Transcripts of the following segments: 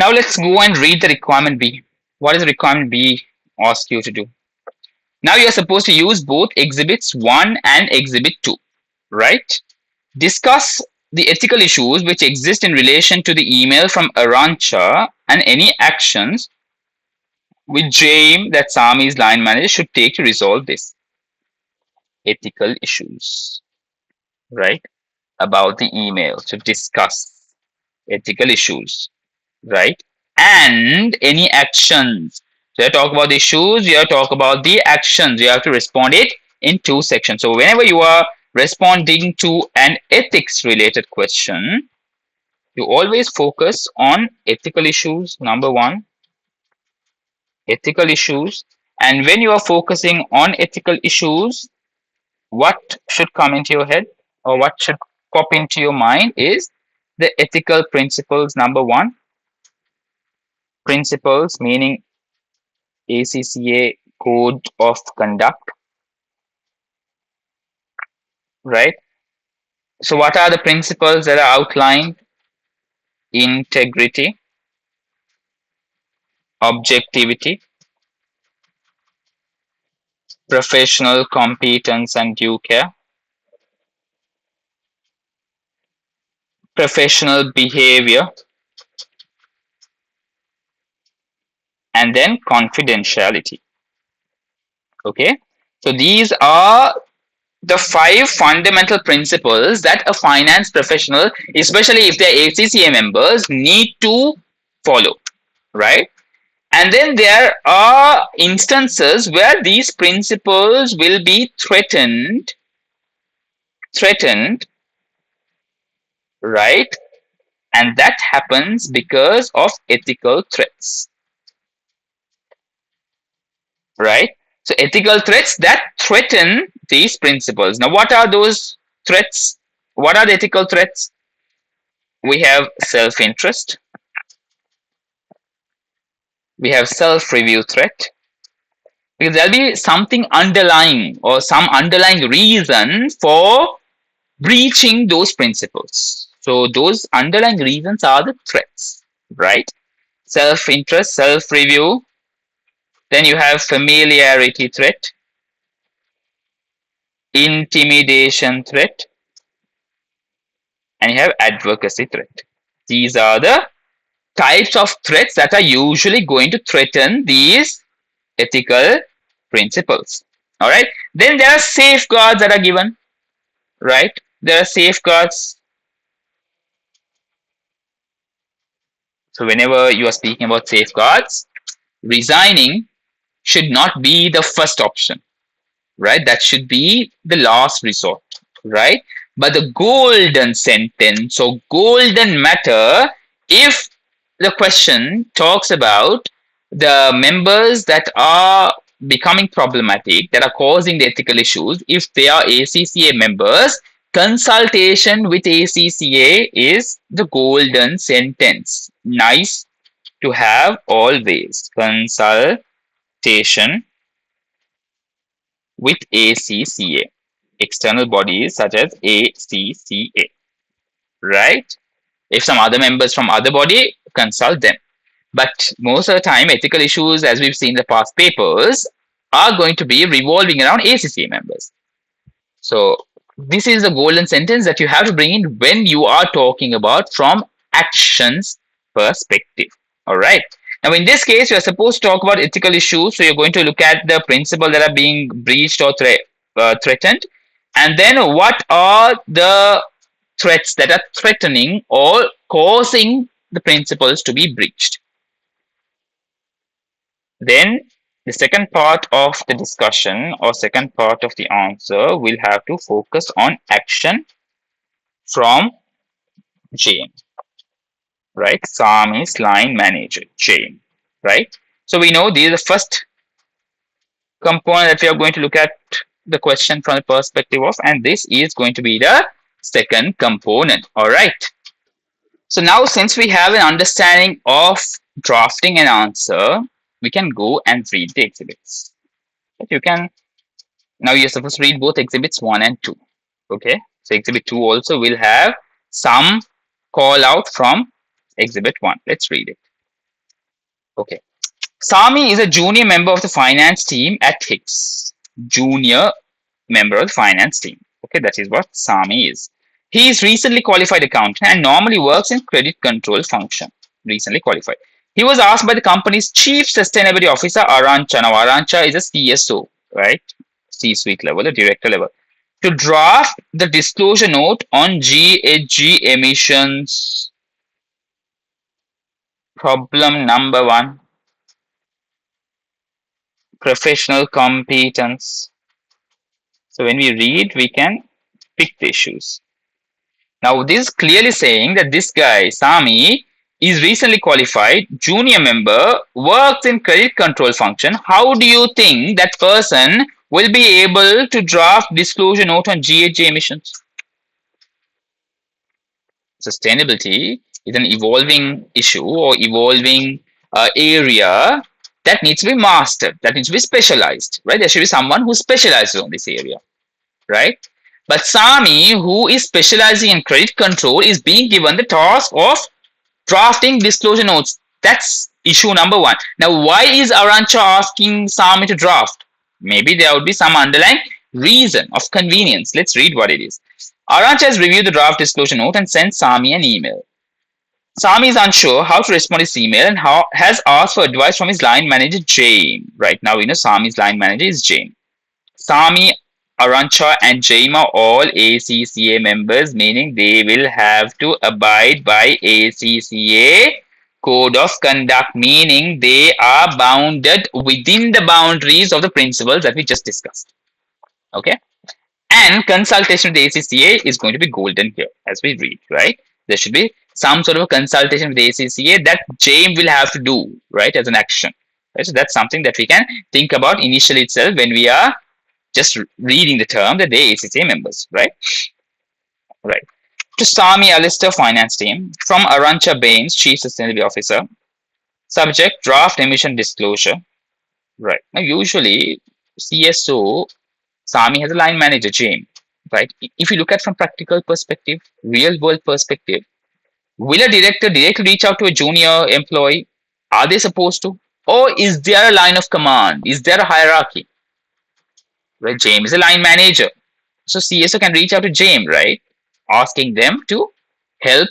Now let's go and read the requirement B. What is the requirement B ask you to do? Now you are supposed to use both exhibits 1 and exhibit 2, right? Discuss the ethical issues which exist in relation to the email from Arancha and any actions which James, that Sami's line manager, should take to resolve this. Ethical issues, right? About the email. To discuss ethical issues, right? And any actions. So you talk about the issues, you have to talk about the actions. You have to respond it in two sections. So whenever you are responding to an ethics related question, you always focus on ethical issues, number one, ethical issues. And when you are focusing on ethical issues, what should come into your head or what should pop into your mind is the ethical principles, number one. Principles meaning ACCA code of conduct, right? So, what are the principles that are outlined? Integrity, objectivity, professional competence and due care, professional behavior, and then confidentiality. Okay, so these are the five fundamental principles that a finance professional, especially if they're ACCA members, need to follow, right? And then there are instances where these principles will be threatened, right? And that happens because of ethical threats, right? So ethical threats that threaten these principles. Now, what are those threats? What are the ethical threats? We have self-interest, we have self-review threat, because there'll be something underlying or some underlying reason for breaching those principles. So those underlying reasons are the threats, right? Self-interest, self-review. Then you have familiarity threat, intimidation threat, and you have advocacy threat. These are the types of threats that are usually going to threaten these ethical principles. All right. Then there are safeguards that are given, right? There are safeguards. So whenever you are speaking about safeguards, resigning should not be the first option, right? That should be the last resort, right? But the golden sentence or golden matter, if the question talks about the members that are becoming problematic, that are causing the ethical issues, if they are ACCA members, consultation with ACCA is the golden sentence. Nice to have always. Consultation with ACCA, external bodies such as ACCA, right? If some other members from other body, consult them. But most of the time, ethical issues, as we've seen in the past papers, are going to be revolving around ACCA members. So this is the golden sentence that you have to bring in when you are talking about from actions perspective. All right. Now, in this case, you are supposed to talk about ethical issues. So you're going to look at the principle that are being breached or threatened. And then what are the threats that are threatening or causing the principles to be breached. Then the second part of the discussion or second part of the answer will have to focus on action from James, right? Sami's line manager, James, right? So we know this is the first component that we are going to look at the question from the perspective of, and this is going to be the second component. All right. So now, since we have an understanding of drafting an answer, we can go and read the exhibits. You can, now you're supposed to read both exhibits 1 and 2. Okay. So exhibit 2 also will have some call out from exhibit 1. Let's read it. Okay. Sami is a junior member of the finance team at Hicks. Junior member of the finance team. Okay, that is what Sami is. He is recently qualified accountant and normally works in credit control function. Recently qualified. He was asked by the company's chief sustainability officer, Arancha. Now, Arancha is a CSO, right? C-suite level, a director level, to draft the disclosure note on GHG emissions. Problem number one, professional competence. So when we read, we can pick the issues. Now, this is clearly saying that this guy, Sami, is recently qualified, junior member, works in credit control function. How do you think that person will be able to draft disclosure note on GHG emissions? Sustainability is an evolving issue or evolving area that needs to be mastered, that needs to be specialized, right? There should be someone who specializes on this area, right? But Sami, who is specializing in credit control, is being given the task of drafting disclosure notes. That's issue number one. Now, why is Arancha asking Sami to draft? Maybe there would be some underlying reason of convenience. Let's read what it is. Arancha has reviewed the draft disclosure note and sent Sami an email. Sami is unsure how to respond to his email and has asked for advice from his line manager, James. Right now, Sami's line manager is James. Sami, Arancha, and James are all ACCA members, meaning they will have to abide by ACCA code of conduct, meaning they are bounded within the boundaries of the principles that we just discussed. Okay? And consultation with the ACCA is going to be golden here as we read, right? There should be some sort of a consultation with the ACCA that James will have to do, right, as an action. Right? So that's something that we can think about initially itself when we are just reading the term that they ACCA members, right? Right. To Sami Alistair finance team, from Arancha Baines, Chief Sustainability Officer, subject draft emission disclosure. Right. Now, usually CSO, Sami has a line manager, James. Right. If you look at from practical perspective, real world perspective, will a director directly reach out to a junior employee? Are they supposed to? Or is there a line of command? Is there a hierarchy? Right. James is a line manager. So CSO can reach out to James, right? Asking them to help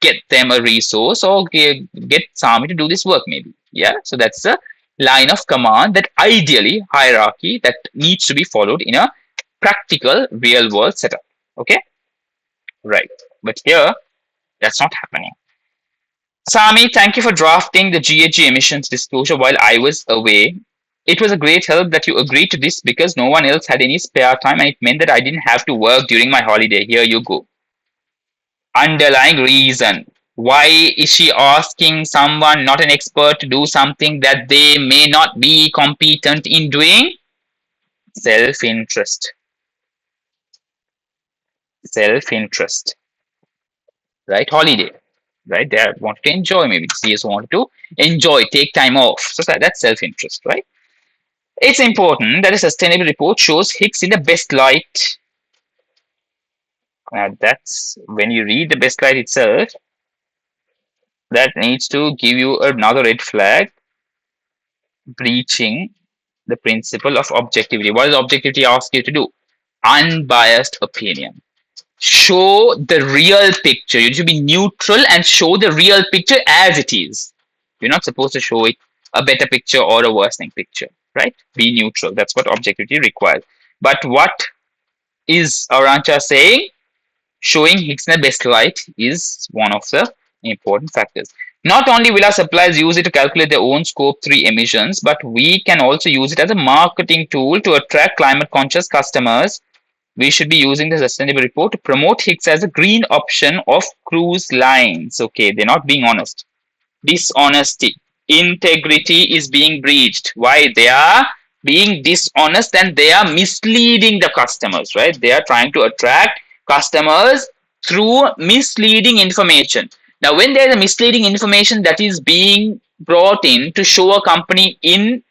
get them a resource or get Sami to do this work, maybe. Yeah. So that's the line of command that ideally hierarchy that needs to be followed in a practical real world setup. Okay. Right. But here, that's not happening. Sami, thank you for drafting the GHG emissions disclosure while I was away. It was a great help that you agreed to this because no one else had any spare time and it meant that I didn't have to work during my holiday. Here you go. Underlying reason. Why is she asking someone, not an expert, to do something that they may not be competent in doing? Self interest. Self interest. Right? Holiday. Right? They want to enjoy, maybe. CS want to enjoy, take time off. So that's self interest, right? It's important that a sustainable report shows Hicks in the best light. That's when you read the best light itself, that needs to give you another red flag, breaching the principle of objectivity. What does objectivity ask you to do? Unbiased opinion. Show the real picture. You should be neutral and show the real picture as it is. You're not supposed to show it a better picture or a worsening picture, right? Be neutral. That's what objectivity requires. But what is Arancha saying? Showing Hicks in the best light is one of the important factors. Not only will our suppliers use it to calculate their own scope 3 emissions, but we can also use it as a marketing tool to attract climate conscious customers. We should be using the sustainable report to promote Hicks as a green option of cruise lines. Okay, they're not being honest. Dishonesty. Integrity is being breached. Why? They are being dishonest and they are misleading the customers, right? They are trying to attract customers through misleading information. Now, when there is a misleading information that is being brought in to show a company in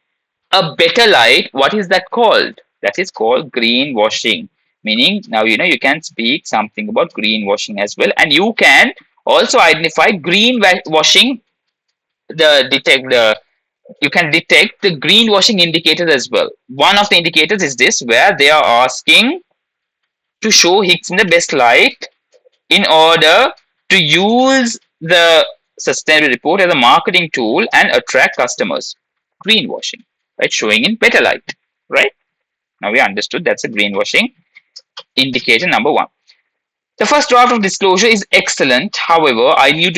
a better light, what is that called? That is called greenwashing. Meaning, now you can speak something about greenwashing as well, and you can also identify greenwashing, the you can detect the greenwashing indicators as well. One of the indicators is this, where they are asking to show Hicks in the best light in order to use the sustainability report as a marketing tool and attract customers. Greenwashing, right? Showing in better light, right? Now we understood that's a greenwashing indicator number one. The first draft of disclosure is excellent. However, I need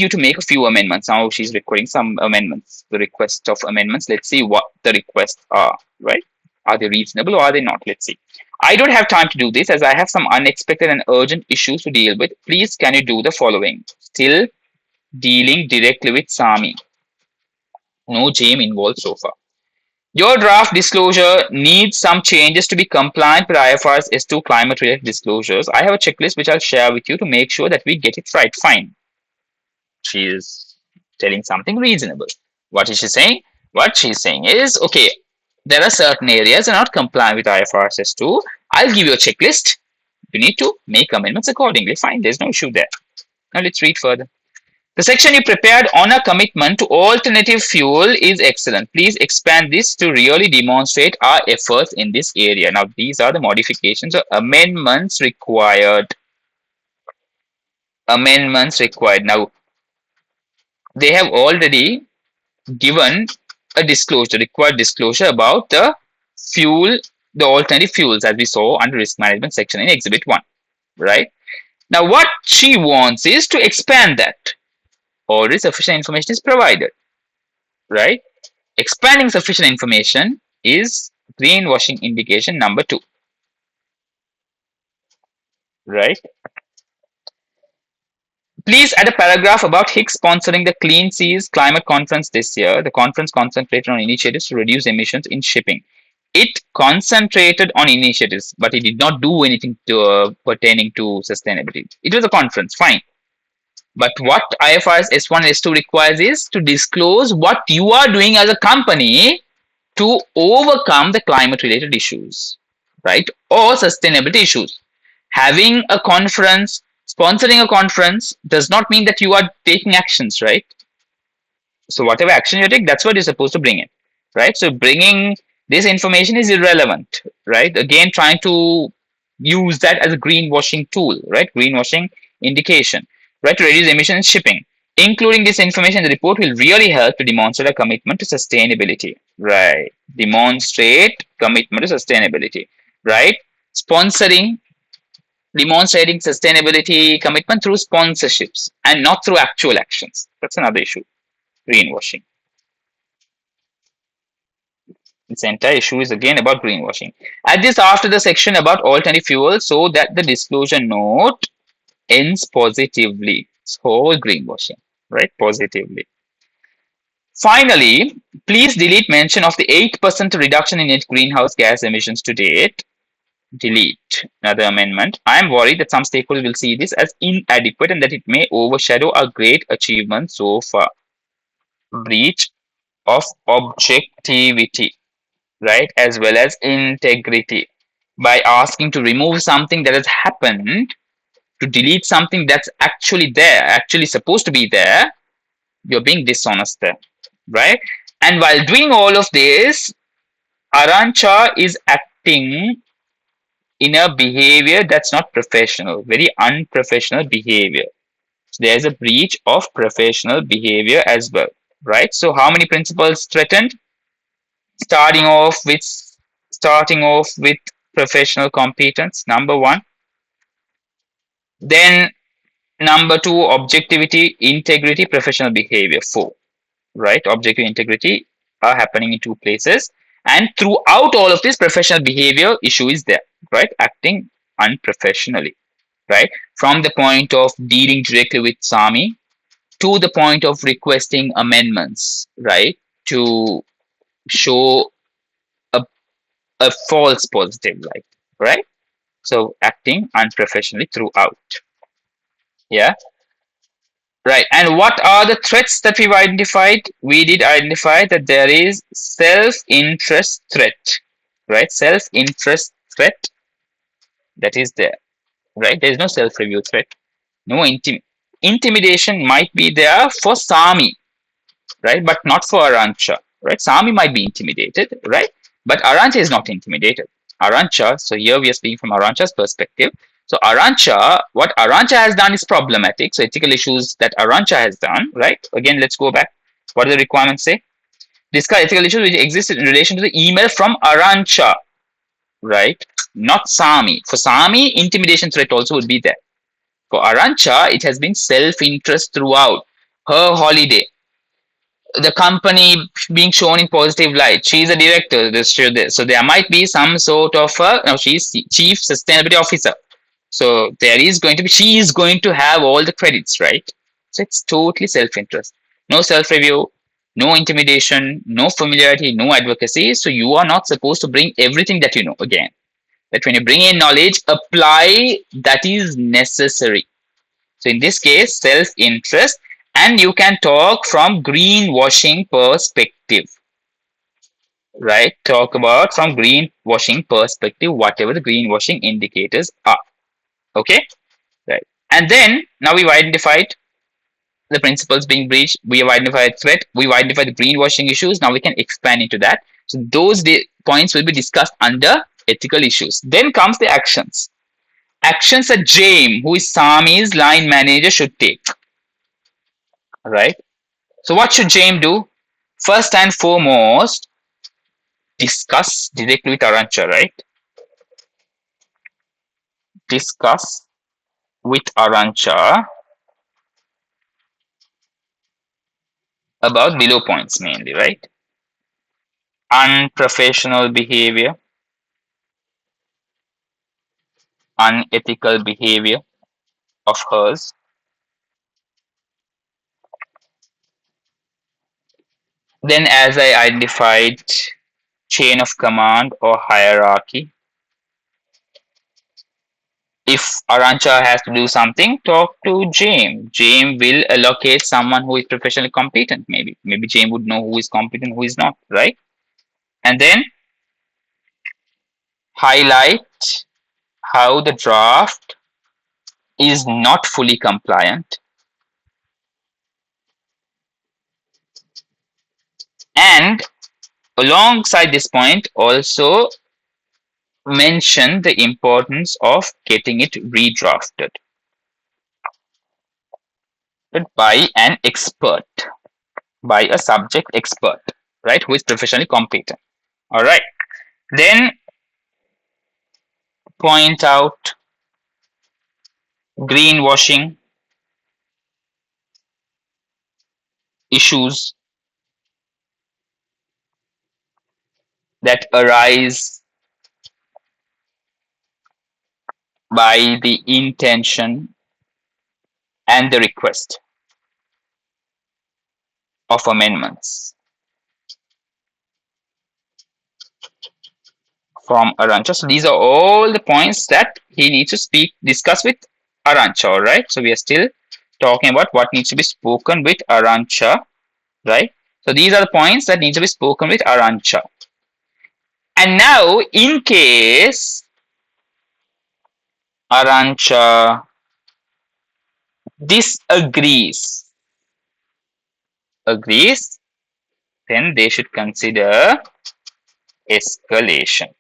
you to make a few amendments. Now she's requiring some amendments. The request of amendments. Let's see what the requests are. Right? Are they reasonable or are they not? Let's see. I don't have time to do this as I have some unexpected and urgent issues to deal with. Please, can you do the following? Still dealing directly with Sami. No JAME involved so far. Your draft disclosure needs some changes to be compliant with IFRS S2 climate related disclosures. I have a checklist which I'll share with you to make sure that we get it right. Fine. She is telling something reasonable. What is she saying? What she's saying is, okay, there are certain areas that are not compliant with IFRS S2. I'll give you a checklist. You need to make amendments accordingly. Fine, there's no issue there. Now let's read further. The section you prepared on a commitment to alternative fuel is excellent. Please expand this to really demonstrate our efforts in this area. Now, these are the modifications or amendments required. Amendments required. Now, they have already given a disclosure, required disclosure about the fuel, the alternative fuels as we saw under risk management section in Exhibit 1, right? Now, what she wants is to expand that. Already sufficient information is provided, right? Expanding sufficient information is greenwashing indication number 2, right? Please add a paragraph about Hicks sponsoring the Clean Seas Climate Conference this year. The conference concentrated on initiatives to reduce emissions in shipping. It concentrated on initiatives, but it did not do anything pertaining to sustainability. It was a conference, fine. But what IFRS S1 and S2 requires is to disclose what you are doing as a company to overcome the climate related issues, right? Or sustainability issues. Having a conference, sponsoring a conference does not mean that you are taking actions, right? So whatever action you take, that's what you're supposed to bring in, right? So bringing this information is irrelevant, right? Again, trying to use that as a greenwashing tool, right? Greenwashing indication, right? To reduce emissions in shipping. Including this information in the report will really help to demonstrate a commitment to sustainability, right? Demonstrate commitment to sustainability, right? Sponsoring, demonstrating sustainability commitment through sponsorships and not through actual actions. That's another issue. Greenwashing. This entire issue is again about greenwashing. Add this after the section about alternative fuels so that the disclosure note ends positively. It's whole greenwashing, right? Positively. Finally, please delete mention of the 8% reduction in net greenhouse gas emissions to date. Delete. Another amendment. I am worried that some stakeholders will see this as inadequate and that it may overshadow our great achievements so far. Breach of objectivity, right, as well as integrity. By asking to remove something that has happened, to delete something that's actually there, actually supposed to be there, you're being dishonest there, right? And while doing all of this, Arancha is acting in a behavior that's not professional, very unprofessional behavior. So there's a breach of professional behavior as well, right? So how many principles threatened? starting off with starting off with professional competence, number one. Then number two, objectivity, integrity, professional behavior. Four, right? Objective, integrity are happening in two places, and throughout all of this, professional behavior issue is there, right? Acting unprofessionally, right? From the point of dealing directly with Sami to the point of requesting amendments, right? To show a a false positive light, right? So acting unprofessionally throughout. Yeah, right. And what are the threats that we've identified? We did identify that there is self-interest threat, right? Self-interest threat that is there, right? There is no self-review threat. No intimidation might be there for Sami, right? But not for Arancha, right? Sami might be intimidated, right? But Arancha is not intimidated. Arancha, so here we are speaking from Arancha's perspective. So Arancha, what Arancha has done is problematic. So ethical issues that Arancha has done, right? Again, let's go back. What do the requirements say? Discuss ethical issues which exist in relation to the email from Arancha, right? Not Sami. For Sami, intimidation threat also would be there. For Arancha, it has been self-interest throughout. Her holiday, the company being shown in positive light. She's a director. So there might be some sort of she's chief sustainability officer. So there is going to be, she is going to have all the credits, right? So it's totally self-interest. No self-review, no intimidation, no familiarity, no advocacy. So you are not supposed to bring everything that you know. Again, that when you bring in knowledge, apply that is necessary. So in this case, self-interest, and you can talk from greenwashing perspective, right? Talk about from greenwashing perspective, whatever the greenwashing indicators are. Okay, right. And then now we've identified the principles being breached. We have identified threat. We've identified the greenwashing issues. Now we can expand into that. So those points will be discussed under ethical issues. Then comes the actions. Actions that James, who is Sami's line manager, should take. Right. So what should James do? First and foremost, discuss directly with Arancha, right? Discuss with Arancha about below points mainly, right? Unprofessional behavior, unethical behavior of hers. Then, as I identified, chain of command or hierarchy. If Arancha has to do something, talk to James. James will allocate someone who is professionally competent, maybe. Maybe James would know who is competent, who is not, right? And then highlight how the draft is not fully compliant, and alongside this point also mention the importance of getting it redrafted by an expert, by a subject expert, right, who is professionally competent. All right. Then point out greenwashing issues that arise by the intention and the request of amendments from Arancha. So these are all the points that he needs to discuss with Arancha. All right. So we are still talking about what needs to be spoken with Arancha, right? So these are the points that need to be spoken with Arancha. And now, in case Arancha agrees, then they should consider escalation.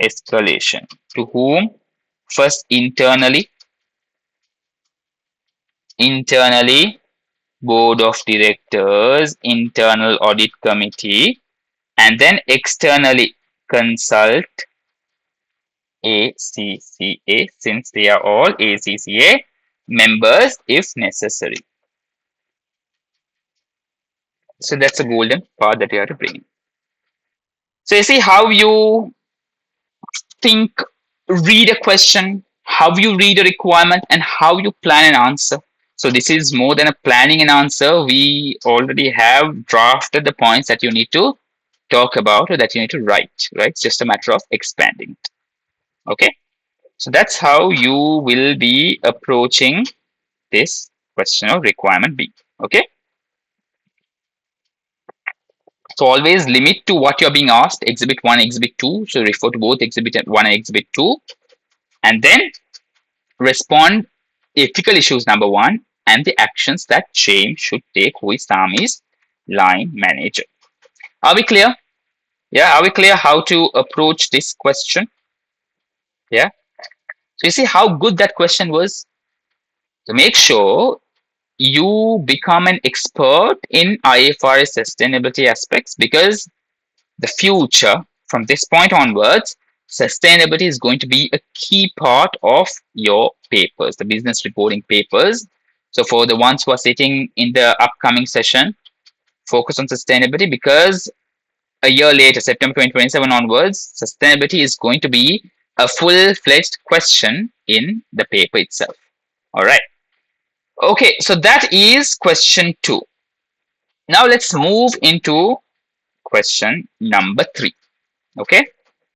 Escalation. To whom? First internally, board of directors, internal audit committee, and then externally consult ACCA, since they are all ACCA members if necessary. So that's a golden part that you have to bring in. So you see how you think, read a question, how you read a requirement, and how you plan an answer. So this is more than a planning an answer. We already have drafted the points that you need to talk about or that you need to write, right? It's just a matter of expanding it. Okay. So that's how you will be approaching this question of requirement B. Okay. So always limit to what you're being asked, exhibit 1, exhibit 2. So refer to both exhibit 1 and exhibit 2. And then respond ethical issues number 1 and the actions that James should take, who is Sami's line manager. Are we clear? Yeah, are we clear how to approach this question? Yeah. So you see how good that question was? So make sure you become an expert in IFRS sustainability aspects, because the future from this point onwards, sustainability is going to be a key part of your papers, the business reporting papers. So for the ones who are sitting in the upcoming session, focus on sustainability, because a year later, September 2027 onwards, sustainability is going to be a full-fledged question in the paper itself. All right. Okay, so that is question 2. Now let's move into question number 3. Okay.